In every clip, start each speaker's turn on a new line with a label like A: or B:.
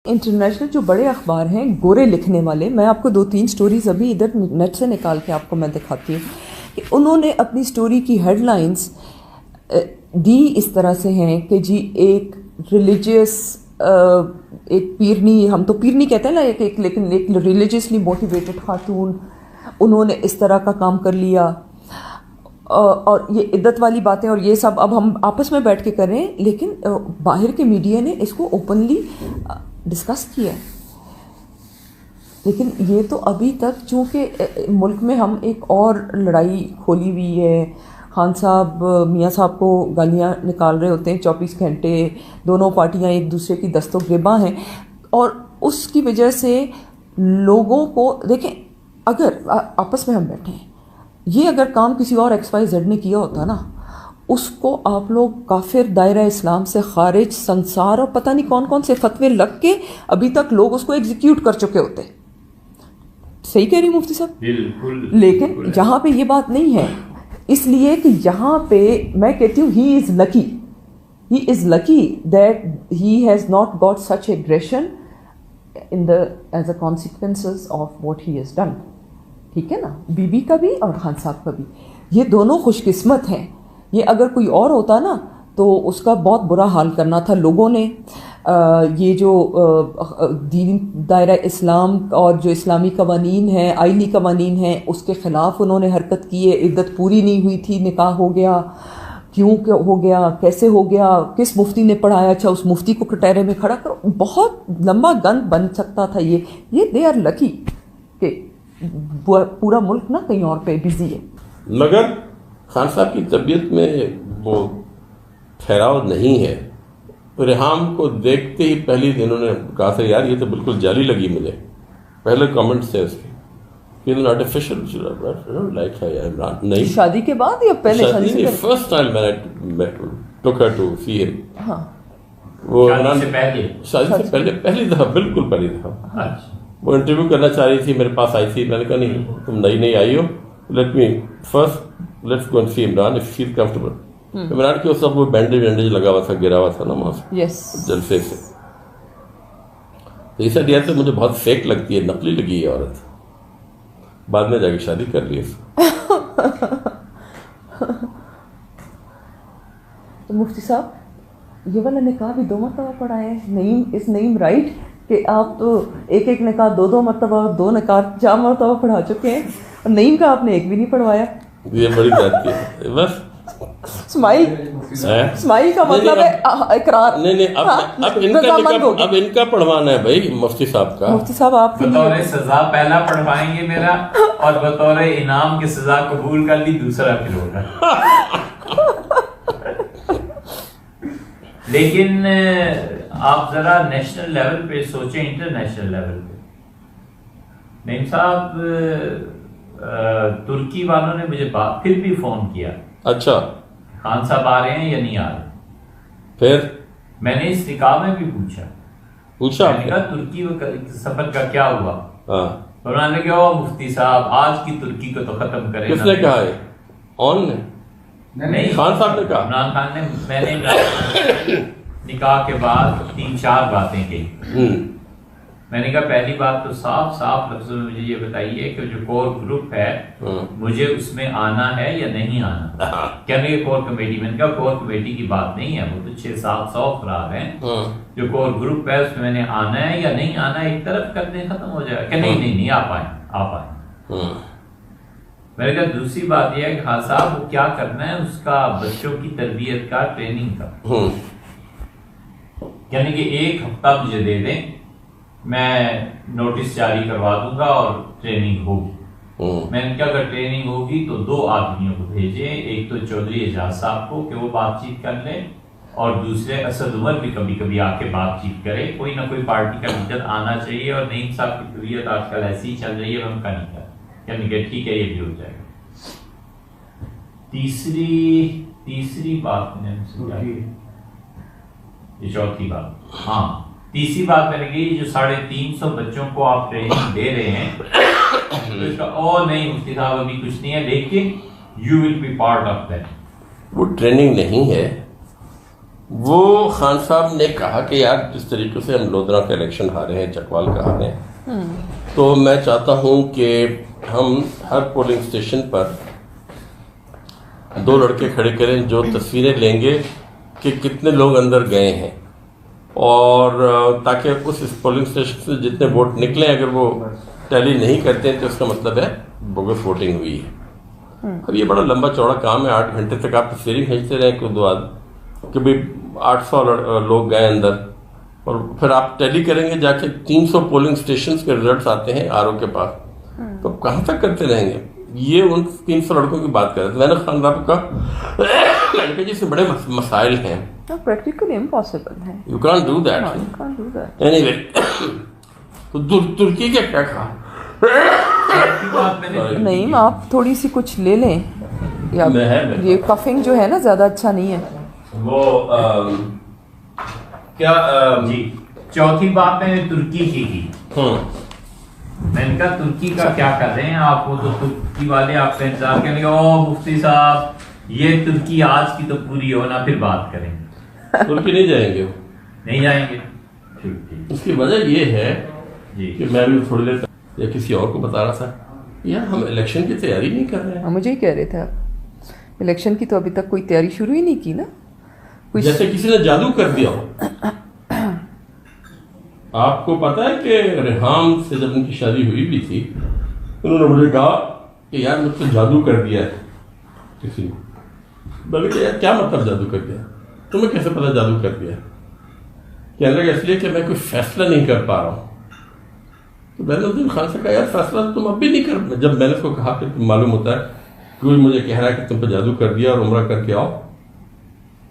A: International جو بڑے اخبار ہیں گورے لکھنے والے، میں آپ کو 2-3 سٹوریز ابھی ادھر نیٹ سے نکال کے آپ کو میں دکھاتی ہوں کہ انہوں نے اپنی سٹوری کی ہیڈ لائنز دی اس طرح سے ہیں کہ جی ایک ریلیجیس ایک پیرنی، ہم تو پیرنی کہتے ہیں نا لیکن ایک ریلیجیسلی موٹیویٹڈ خاتون، انہوں نے اس طرح کا کام کر لیا، اور یہ عدت والی باتیں اور یہ سب اب ہم آپس میں بیٹھ کے کر رہے ہیں، لیکن باہر کے میڈیا نے اس کو اوپنلی ڈسکس کیا ہے. لیکن یہ تو ابھی تک چونکہ ملک میں ہم ایک اور لڑائی کھولی ہوئی ہے، خان صاحب میاں صاحب کو گالیاں نکال رہے ہوتے ہیں 24 گھنٹے، دونوں پارٹیاں ایک دوسرے کی دست و گریباں ہیں، اور اس کی وجہ سے لوگوں کو دیکھیں، اگر آپس میں ہم بیٹھے ہیں، یہ اگر کام کسی اور XYZ نے کیا ہوتا نا، اس کو آپ لوگ کافر، دائرہ اسلام سے خارج، سنسار اور پتہ نہیں کون کون سے فتوے لگ کے ابھی تک لوگ اس کو ایگزیکیوٹ کر چکے ہوتے. صحیح کہہ رہی مفتی صاحب؟
B: بالکل.
A: لیکن یہاں پہ یہ بات نہیں ہے، اس لیے کہ یہاں پہ میں کہتی ہوں he is lucky that he has not got such aggression in the as a consequences of what he has done. ٹھیک ہے نا، بی بی کا بھی اور خان صاحب کا بھی، یہ دونوں خوش قسمت ہیں. یہ اگر کوئی اور ہوتا نا تو اس کا بہت برا حال کرنا تھا لوگوں نے. یہ جو دین دائرہ اسلام اور جو اسلامی قوانین ہیں، آئینی قوانین ہیں، اس کے خلاف انہوں نے حرکت کی ہے. عدت پوری نہیں ہوئی تھی، نکاح ہو گیا، کیوں ہو گیا، کیسے ہو گیا، کس مفتی نے پڑھایا، اچھا اس مفتی کو کٹہرے میں کھڑا کرو، بہت لمبا گند بن سکتا تھا. یہ دے آر لکی کہ پورا ملک نا کہیں اور پہ بزی ہے.
C: مگر خان صاحب کی طبیعت میں وہ ٹھہراؤ نہیں ہے. ریحام کو دیکھتے ہی پہلی دن انہوں نے کہا تھا یار یہ تو بالکل جعلی لگی مجھے. پہلے کامنٹس تھے اس کے آرٹیفیشل لائک ہے عمران. نہیں
A: شادی کے بعد یا پہلے؟
C: شادی نہیں، فرسٹ ٹائم میں ٹوک ہر ٹو سی ہم.
A: ہاں
C: وہ
B: شادی سے پہلے؟
C: شادی سے پہلے پہلی دفعہ، بالکل پہلی دفعہ. وہ انٹرویو کرنا چاہ رہی تھی، میرے پاس آئی تھی. میں نے کہا نہیں تم نئی آئی ہو، let's go and see Imran if feel comfortable. Imran کے اس وقت وہ بینڈیج لگا ہوا تھا، گرا ہوا تھا نا وہاں سے جلسے سے. تو اس ایڈیا سے مجھے بہت فیک لگتی ہے، نقلی لگی ہے عورت. بعد میں جا کے شادی کر لی.
A: تو مفتی صاحب یہ والا نکاح بھی 2 مرتبہ پڑھا ہے. نعیم رائٹ کہ آپ تو ایک نکاح 2 مرتبہ، 2 نکاح 4 مرتبہ پڑھا چکے ہیں، اور نعیم کا آپ نے ایک بھی نہیں پڑھوایا.
C: یہ بڑی بات ہے. بس
A: اسماعیل کا مطلب ہے اقرار.
C: نہیں اب ان کا پڑھوانا ہے بھائی مفتی صاحب کا.
A: مفتی صاحب آپ
B: بطور سزا پہلا پڑھوائیں گے میرا، اور بطور انعام کی سزا قبول کر لی دوسرا پھر ہوگا. لیکن آپ ذرا نیشنل لیول پہ سوچیں، انٹرنیشنل لیول پہ. نعیم صاحب ترکی والوں نے مجھے پھر بھی فون کیا.
C: اچھا
B: خان صاحب آ رہے ہیں یا نہیں آ رہے؟
C: پھر
B: میں نے اس نکاح میں بھی پوچھا میں نے کہا ترکی سفر کا کیا ہوا؟ انہوں نے کہا مفتی صاحب آج کی ترکی کو تو ختم کریں.
C: کس نے کہا ہے؟ آن نے؟
B: نہیں،
C: خان صاحب نے کہا.
B: عمران خان نے. میں نے نکاح کے بعد 3-4 باتیں کہی. میں نے کہا پہلی بات تو صاف لفظوں میں مجھے یہ بتائیے کہ جو کور گروپ ہے مجھے اس میں آنا ہے یا نہیں آنا. کہنے کہ کور کمیٹی. میں نے کہا کور کمیٹی کی بات نہیں ہے، وہ تو 600-700 افراد ہیں. جو کور گروپ ہے اس میں نے آنا ہے یا نہیں آنا ایک طرف کر دیں، ختم ہو جائے گا. کہ نہیں آپ آئیں. میں نے کہا دوسری بات یہ ہے کہ خان صاحب وہ کیا کرنا ہے اس کا، بچوں کی تربیت کا، ٹریننگ کا. یعنی کہ 1 ہفتہ مجھے دے دیں، میں نوٹس جاری کروا دوں گا اور ٹریننگ ہوگی. میں نے کہا اگر ٹریننگ ہوگی تو 2 آدمیوں کو بھیجیں، ایک تو چودھری اعجاز صاحب کو کہ وہ بات چیت کر لیں، اور دوسرے اسد عمر بھی کبھی کبھی آ کے بات چیت کرے. کوئی نہ کوئی پارٹی کا لیڈر آنا چاہیے. اور نعیم صاحب کی طبیعت آج کل ایسی ہی چل رہی ہے، ہم کا نہیں کر یعنی کہ ٹھیک ہے یہ بھی ہو جائے گا. تیسری بات میں نے یہ چوتھی بات. ہاں تیسری بات میں نے کہی جو 350 بچوں کو آپ ٹریننگ دے رہے ہیں تو اس کا نہیں مفتی صاحب ابھی کچھ نہیں ہے، لیکن you will be part of that.
C: وہ ٹریننگ نہیں ہے، وہ خان صاحب نے کہا کہ یار جس طریقے سے ہم لودھرا کا الیکشن ہارے ہیں، چکوال کا ہارے ہیں، تو میں چاہتا ہوں کہ ہم ہر پولنگ اسٹیشن پر 2 لڑکے کھڑے کریں جو تصویریں لیں گے کہ کتنے لوگ اندر گئے ہیں، اور تاکہ اس پولنگ اسٹیشن سے جتنے ووٹ نکلیں اگر وہ ٹیلی نہیں کرتے ہیں تو اس کا مطلب ہے بوگس ووٹنگ ہوئی ہے۔ اب یہ بڑا لمبا چوڑا کام ہے، 8 گھنٹے تک آپ تصویریں کھینچتے رہیں کوئی 2 آدمی کہ بھائی 800 لوگ گئے اندر، اور پھر آپ ٹیلی کریں گے جا کے 300 پولنگ اسٹیشنز کے ریزلٹس آتے ہیں آر او کے پاس، تو کہاں تک کرتے رہیں گے؟ یہ ان 300 لڑکوں کی بات کر رہے تھے۔ میں نے خان صاحب کو کہا میں نے کہا جس سے بڑے مسائل ہیں،
A: پریکٹیکلی امپاسبل ہے،
C: you can't do that any way. تو ترکی کا کیا کہا؟
A: نہیں آپ تھوڑی سی کچھ لے لیں، یہ کفنگ جو ہے نا زیادہ اچھا نہیں ہے۔
C: وہ کیا
B: جی چوتھی بات میں نے ترکی کی میں نے کہا ترکی کا کیا کر رہے ہیں آپ، وہ تو ترکی والے آپ کا انتظار کریں گے، او مفتی صاحب یہ ترکی آج کی تو پوری ہونا پھر بات کریں گے۔
C: ترکی نہیں جائیں گے،
B: نہیں جائیں گے، ٹھیک۔
C: اس کی وجہ یہ ہے
B: جی
C: کہ میں بھی تھوڑی دیر یا کسی اور کو بتا رہا تھا یار ہم الیکشن کی تیاری نہیں کر رہے ہیں۔
A: مجھے ہی کہہ رہے تھے آپ الیکشن کی تو ابھی تک کوئی تیاری شروع ہی نہیں کی نا،
C: جیسے کسی نے جادو کر دیا ہو۔ آپ کو پتا ہے کہ ریحام سے جب ان کی شادی ہوئی بھی تھی انہوں نے مجھے کہا کہ یار مجھ سے جادو کر دیا ہے کسی نے۔ میں نے کہا یار کیا مطلب جادو کر دیا، تمہیں کیسے پتا جادو کر دیا؟ کہنے لگا اس لیے کہ میں کوئی فیصلہ نہیں کر پا رہا ہوں۔ تو میں نے اس دن خان سے کہا یار فیصلہ تم اب بھی نہیں کر، جب میں نے اس کو کہا کہ معلوم ہوتا ہے کوئی مجھے کہہ رہا ہے کہ تم پہ جادو کر دیا اور عمرہ کر کے آؤ،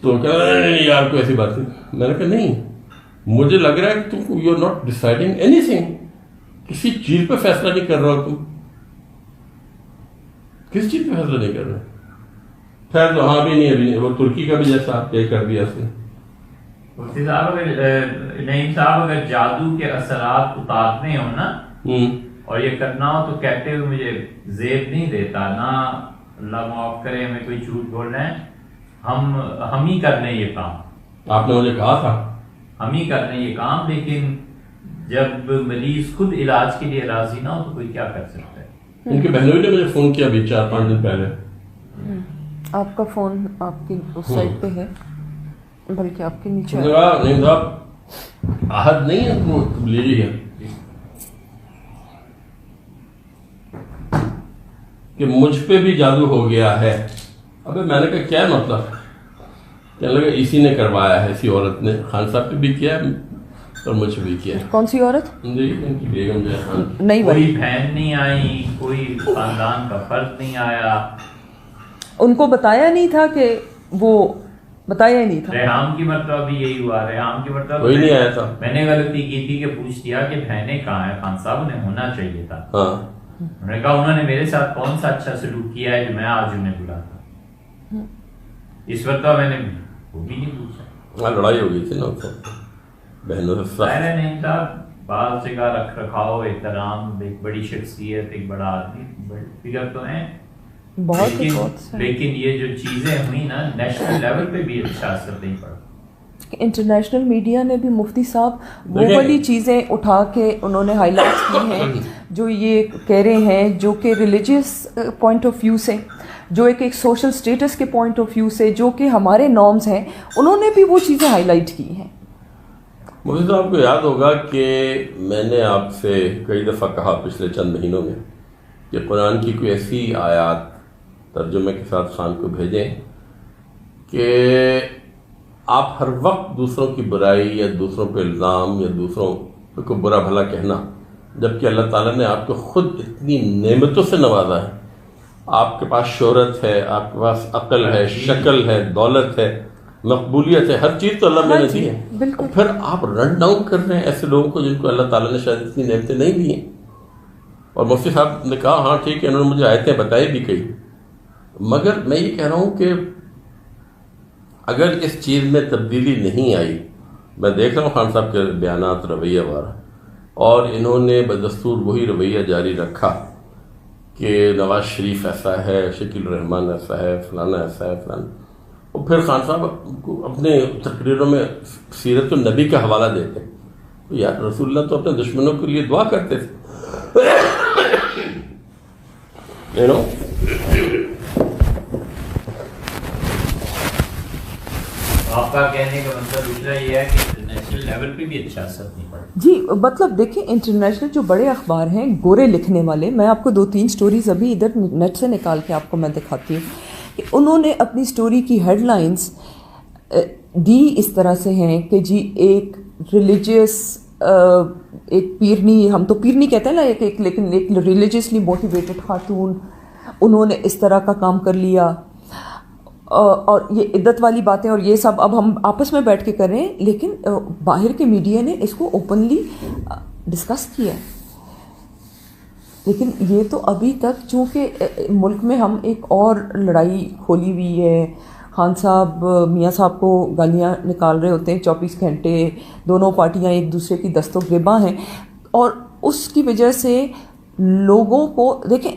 C: تو کہہ رہا نہیں یار کوئی ایسی بات نہیں۔ میں نے کہا نہیں، مجھے لگ رہا ہے کہ تم یو آر ناٹ ڈیسائڈنگ اینی تھنگ، کسی چیز پہ فیصلہ نہیں کر رہا ہو، تم کس چیز پہ فیصلہ نہیں کر رہے؟ خیر تو ہاں بھی نہیں ابھی نہیں، وہ ترکی کا بھی جیسا آپ طے کر دیا اس نے۔
B: مفتی صاحب نعیم صاحب اگر جادو کے اثرات اتارنے ہو نا اور یہ کرنا ہو تو کہتے ہوئے مجھے زیب نہیں دیتا، نہ اللہ معاف کرے ہمیں کوئی جھوٹ بول رہے ہیں، ہم ہی کر لیں یہ کام۔
C: آپ نے مجھے کہا تھا
B: ہم ہی کر لیں یہ کام، لیکن جب مریض خود علاج کے لیے راضی نہ ہو تو کوئی کیا کر سکتا ہے؟
C: ان کی بہنوئی نے مجھے فون کیا ابھی 4-5 دن پہلے۔
A: آپ کا فون آپ کی اس سائڈ پہ ہے بلکہ آپ کے نیچے
C: نہیں صاحب عہد نہیں ہے وہ تبلیغی ہے کہ مجھ پہ بھی جادو ہو گیا ہے۔ ابے میں نے کہا کیا مطلب؟ کہنے لگا اسی نے کروایا ہے، اسی عورت نے، خان صاحب پہ بھی کیا اور مجھ پہ بھی کیا۔
A: کون سی عورت؟
C: جی ان کی بیگم جو ہے،
A: نہیں
B: کوئی بہن نہیں آئی، کوئی خاندان کا فرد نہیں آیا،
A: ان کو بتایا نہیں تھا کہ وہ بتایا ہی نہیں تھا۔
B: ریحام کی مرتبہ بھی یہی ہوا، ریحام کی مرتبہ
C: کوئی نہیں آیا تھا۔
B: میں نے غلطی کی تھی کہ پوچھ دیا کہ بہنیں کہاں ہیں، خان صاحب انہیں ہونا چاہیے تھا۔
C: ہاں
B: انہوں نے کہا انہوں نے میرے ساتھ کون سا اچھا سلوک کیا ہے جو میں آج انہیں بلاتا۔ اس مرتبہ میں نے وہ بھی نہیں پوچھا۔
C: لڑائی ہو گئی تھی نا بہنوں سے۔
B: ظاہر ہے نہیں صاحب، بعض جگہ رکھ رکھاؤ، احترام، ایک بڑی شخصیت، ایک بڑا آدمی، بڑی فگر تو ہیں
A: بہت،
B: لیکن یہ جو چیزیں ہوئی نا نیشنل لیول پہ بھی اچھا اثر نہیں پڑا۔
A: انٹرنیشنل میڈیا نے بھی مفتی صاحب وہ والی چیزیں اٹھا کے انہوں نے ہائی لائٹ کی ہیں جو یہ کہہ رہے ہیں، جو کہ ریلیجیس پوائنٹ آف ویو سے، جو ایک سوشل سٹیٹس کے پوائنٹ آف ویو سے، جو کہ ہمارے نارمز ہیں، انہوں نے بھی وہ چیزیں ہائی لائٹ کی ہیں۔
C: مجھے تو آپ کو یاد ہوگا کہ میں نے آپ سے کئی دفعہ کہا پچھلے چند مہینوں میں کہ قرآن کی کوئی ایسی آیات ترجمے کے ساتھ خان کو بھیجیں کہ آپ ہر وقت دوسروں کی برائی یا دوسروں پہ الزام یا دوسروں کو برا بھلا کہنا، جبکہ اللہ تعالیٰ نے آپ کو خود اتنی نعمتوں سے نوازا ہے، آپ کے پاس شہرت ہے، آپ کے پاس عقل ہے، شکل ہے، دولت ہے، مقبولیت ہے، ہر چیز تو اللہ نے دی ہے،
A: بالکل۔
C: پھر آپ رن ڈاؤن کر رہے ہیں ایسے لوگوں کو جن کو اللہ تعالیٰ نے شاید اتنی نعمتیں نہیں دی ہیں۔ اور مفتی صاحب نے کہا ہاں ٹھیک ہے، انہوں نے مجھے آیتیں بتائی بھی کئی، مگر میں یہ کہہ رہا ہوں کہ اگر اس چیز میں تبدیلی نہیں آئی، میں دیکھ رہا ہوں خان صاحب کے بیانات رویہ وارا، اور انہوں نے بدستور وہی رویہ جاری رکھا کہ نواز شریف ایسا ہے، شکیل الرحمان ایسا ہے، فلانا ایسا ہے، فلانا، اور پھر خان صاحب اپنے تقریروں میں سیرت النبی کا حوالہ دیتے ہیں. یار رسول اللہ تو اپنے دشمنوں کے لیے دعا کرتے تھے.
B: آپ کا کہنے کا مطلب دوسرا یہ ہے کہ انٹرنیشنل لیول پہ بھی اچھا اثر نہیں پڑا.
A: جی مطلب دیکھیں انٹرنیشنل جو بڑے اخبار ہیں گورے لکھنے والے, میں آپ کو 2-3 سٹوریز ابھی ادھر نیٹ سے نکال کے آپ کو میں دکھاتی ہوں کہ انہوں نے اپنی سٹوری کی ہیڈ لائنز دی اس طرح سے ہیں کہ جی ایک ریلیجیس ایک پیرنی, ہم تو پیرنی کہتے ہیں نا, لیکن ایک ریلیجیسلی موٹیویٹڈ خاتون, انہوں نے اس طرح کا کام کر لیا, اور یہ عدت والی باتیں اور یہ سب اب ہم آپس میں بیٹھ کے کر رہے ہیں, لیکن باہر کے میڈیا نے اس کو اوپنلی ڈسکس کیا ہے. لیکن یہ تو ابھی تک چونکہ ملک میں ہم ایک اور لڑائی کھولی ہوئی ہے, خان صاحب میاں صاحب کو گالیاں نکال رہے ہوتے ہیں 24 گھنٹے, دونوں پارٹیاں ایک دوسرے کی دست و گریباں ہیں, اور اس کی وجہ سے لوگوں کو دیکھیں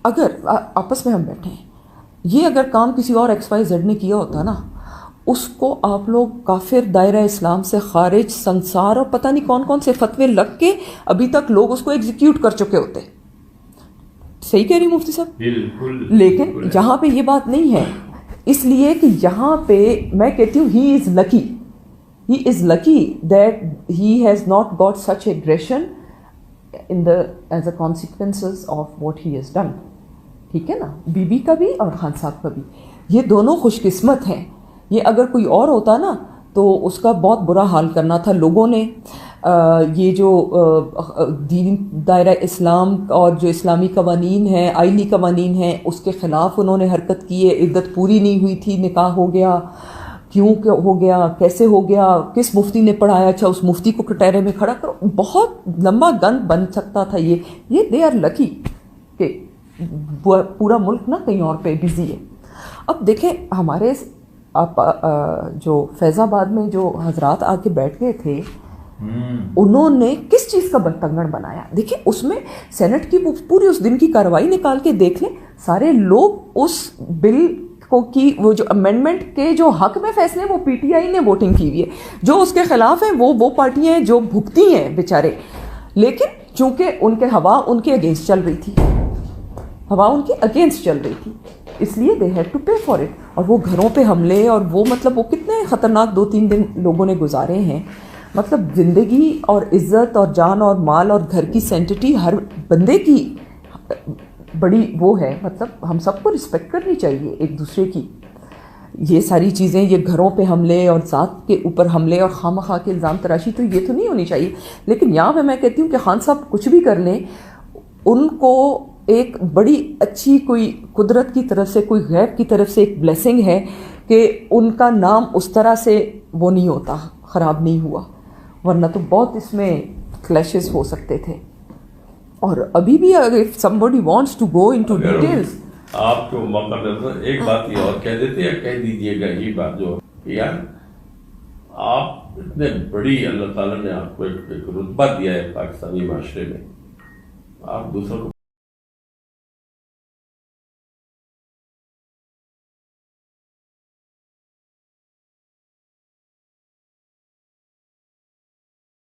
A: اگر آپس میں ہم بیٹھے ہیں, یہ اگر کام کسی اور XYZ نے کیا ہوتا نا, اس کو آپ لوگ کافر, دائرہ اسلام سے خارج, سنسار اور پتہ نہیں کون کون سے فتوے لگ کے ابھی تک لوگ اس کو ایگزیکیوٹ کر چکے ہوتے. صحیح کہہ رہی مفتی صاحب؟
B: بالکل.
A: لیکن یہاں پہ یہ بات نہیں ہے, اس لیے کہ یہاں پہ میں کہتی ہوں he is lucky that he has not got such aggression in the as a consequences of what he has done. ٹھیک ہے نا, بی بی کا بھی اور خان صاحب کا بھی, یہ دونوں خوش قسمت ہیں. یہ اگر کوئی اور ہوتا نا تو اس کا بہت برا حال کرنا تھا لوگوں نے. یہ جو دین دائرہ اسلام اور جو اسلامی قوانین ہیں, آئینی قوانین ہیں, اس کے خلاف انہوں نے حرکت کی ہے. عدت پوری نہیں ہوئی تھی, نکاح ہو گیا, کیوں ہو گیا, کیسے ہو گیا, کس مفتی نے پڑھایا, اچھا اس مفتی کو کٹہرے میں کھڑا کرو, بہت لمبا گند بن سکتا تھا. یہ دے آر لکی کہ پورا ملک نا کہیں اور پہ بزی ہے. اب دیکھیں ہمارے جو فیض آباد میں جو حضرات آ کے بیٹھ گئے تھے, انہوں نے کس چیز کا بنتگڑ بنایا. دیکھیں اس میں سینٹ کی پوری اس دن کی کارروائی نکال کے دیکھ لیں, سارے لوگ اس بل کو کی وہ جو امینڈمنٹ کے جو حق میں فیصلے وہ PTI نے ووٹنگ کی ہوئی ہے, جو اس کے خلاف ہیں وہ پارٹیاں ہیں جو بھگتی ہیں بیچارے. لیکن چونکہ ان کے ہوا ان کے اگینسٹ چل رہی تھی, اس لیے they had to pay for it. اور وہ گھروں پہ حملے اور وہ مطلب وہ کتنے خطرناک 2-3 دن لوگوں نے گزارے ہیں. مطلب زندگی اور عزت اور جان اور مال اور گھر کی سینٹٹی ہر بندے کی بڑی وہ ہے, مطلب ہم سب کو رسپیکٹ کرنی چاہیے ایک دوسرے کی. یہ ساری چیزیں, یہ گھروں پہ حملے اور ذات کے اوپر حملے اور خواہ مخواہ کے الزام تراشی, تو یہ تو نہیں ہونی چاہیے. لیکن یہاں پہ میں کہتی ہوں کہ خان صاحب کچھ بھی کر لیں, ان کو ایک بڑی اچھی کوئی قدرت کی طرف سے, کوئی غیب کی طرف سے ایک بلیسنگ ہے کہ ان کا نام اس طرح سے وہ نہیں ہوتا, خراب نہیں ہوا, ورنہ تو بہت اس میں کلیشز ہو سکتے تھے. اور ابھی بھی اگر somebody wants to go into details,
C: آپ کو موقع دیتا ایک بات یہ اور کہہ دیتے یا کہہ دیجیے گا, یہ بات جو یار آپ اتنے بڑی اللہ تعالیٰ نے آپ کو ایک رتبہ دیا ہے پاکستانی معاشرے میں, آپ دوسروں کو